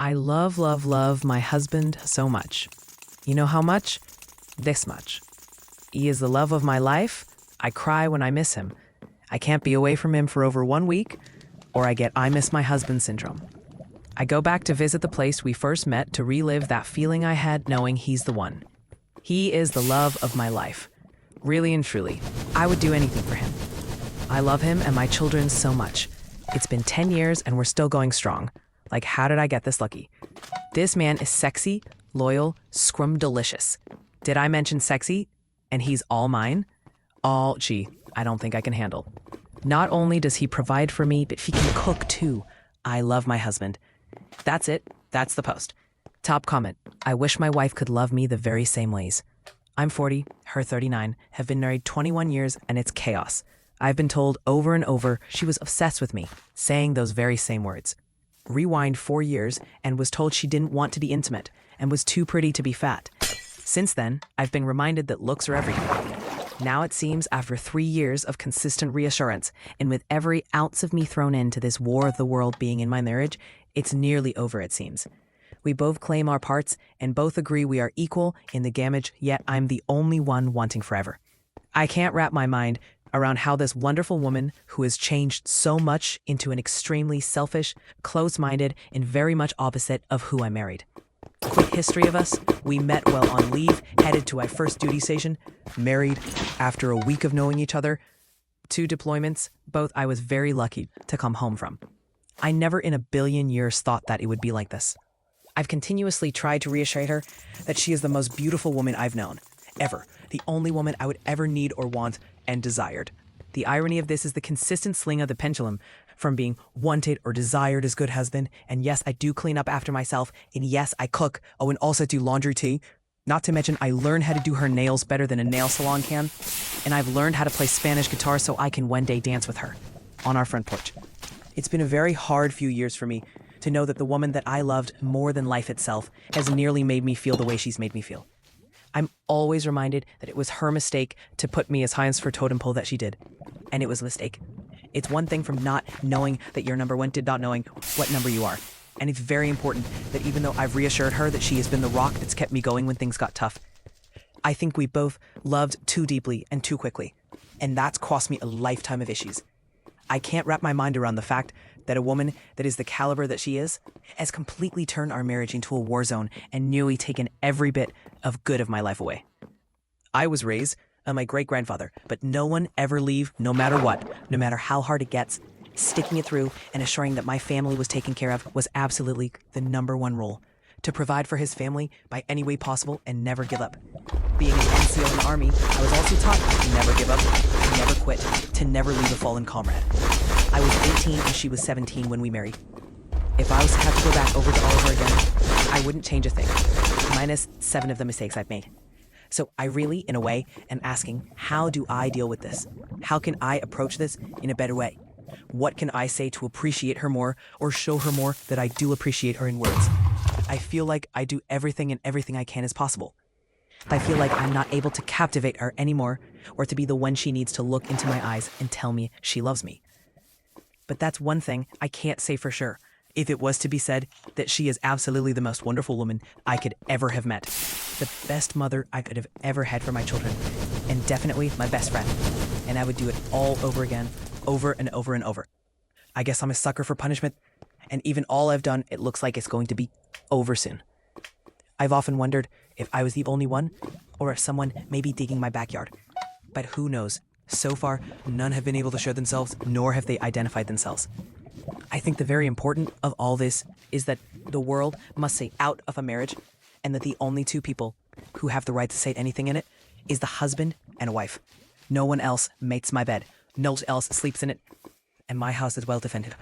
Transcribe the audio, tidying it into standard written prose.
I love, love, love my husband so much. You know how much? This much. He is the love of my life. I cry when I miss him. I can't be away from him for over 1 week, or I get I miss my husband syndrome. I go back to visit the place we first met to relive that feeling I had knowing he's the one. He is the love of my life. Really and truly, I would do anything for him. I love him and my children so much. It's been 10 years and we're still going strong. Like, how did I get this lucky? This man is sexy, loyal, scrum-delicious. Did I mention sexy? And he's all mine? Gee, I don't think I can handle. Not only does he provide for me, but he can cook too. I love my husband. That's it. That's the post. Top comment. I wish my wife could love me the very same ways. I'm 40, her 39, have been married 21 years, and it's chaos. I've been told over and over she was obsessed with me, saying those very same words. Rewind 4 years and was told she didn't want to be intimate and was too pretty to be fat. Since then, I've been reminded that looks are everything. Now it seems after 3 years of consistent reassurance, and with every ounce of me thrown into this war of the world being in my marriage, it's nearly over, it seems. We both claim our parts and both agree we are equal in the gamage, yet I'm the only one wanting forever. I can't wrap my mind around how this wonderful woman who has changed so much into an extremely selfish, close-minded, and very much opposite of who I married. Quick history of us: we met while on leave, headed to our first duty station, married after a week of knowing each other, 2 deployments, both I was very lucky to come home from. I never in a billion years thought that it would be like this. I've continuously tried to reassure her that she is the most beautiful woman I've known, ever, the only woman I would ever need or want and desired. The irony of this is the consistent swing of the pendulum from being wanted or desired as good husband, and yes, I do clean up after myself, and yes, I cook, and also do laundry too. Not to mention, I learned how to do her nails better than a nail salon can, and I've learned how to play Spanish guitar so I can one day dance with her on our front porch. It's been a very hard few years for me to know that the woman that I loved more than life itself has nearly made me feel the way she's made me feel. I'm always reminded that it was her mistake to put me as high as her totem pole that she did. And it was a mistake. It's one thing from not knowing that you're number one to not knowing what number you are. And it's very important that even though I've reassured her that she has been the rock that's kept me going when things got tough, I think we both loved too deeply and too quickly. And that's cost me a lifetime of issues. I can't wrap my mind around the fact that a woman that is the caliber that she is has completely turned our marriage into a war zone and nearly taken every bit of good of my life away. I was raised by my great-grandfather, but no one ever leave no matter what, no matter how hard it gets. Sticking it through and assuring that my family was taken care of was absolutely the number one rule. To provide for his family by any way possible and never give up. Being an NCO in the Army, I was also taught to never give up, to never quit, to never leave a fallen comrade. I was 18 and she was 17 when we married. If I was to have to go back over to all over again, I wouldn't change a thing, minus 7 of the mistakes I've made. So I really, in a way, am asking, how do I deal with this? How can I approach this in a better way? What can I say to appreciate her more or show her more that I do appreciate her in words? I feel like I do everything and everything I can as possible. I feel like I'm not able to captivate her anymore or to be the one she needs to look into my eyes and tell me she loves me. But that's one thing I can't say for sure. If it was to be said that she is absolutely the most wonderful woman I could ever have met. The best mother I could have ever had for my children. And definitely my best friend. And I would do it all over again, over and over and over. I guess I'm a sucker for punishment. And even all I've done, it looks like it's going to be over soon. I've often wondered if I was the only one, or if someone may be digging my backyard. But who knows? So far, none have been able to show themselves, nor have they identified themselves. I think the very important of all this is that the world must say out of a marriage, and that the only 2 people who have the right to say anything in it is the husband and a wife. No one else mates my bed. No one else sleeps in it, and my house is well defended.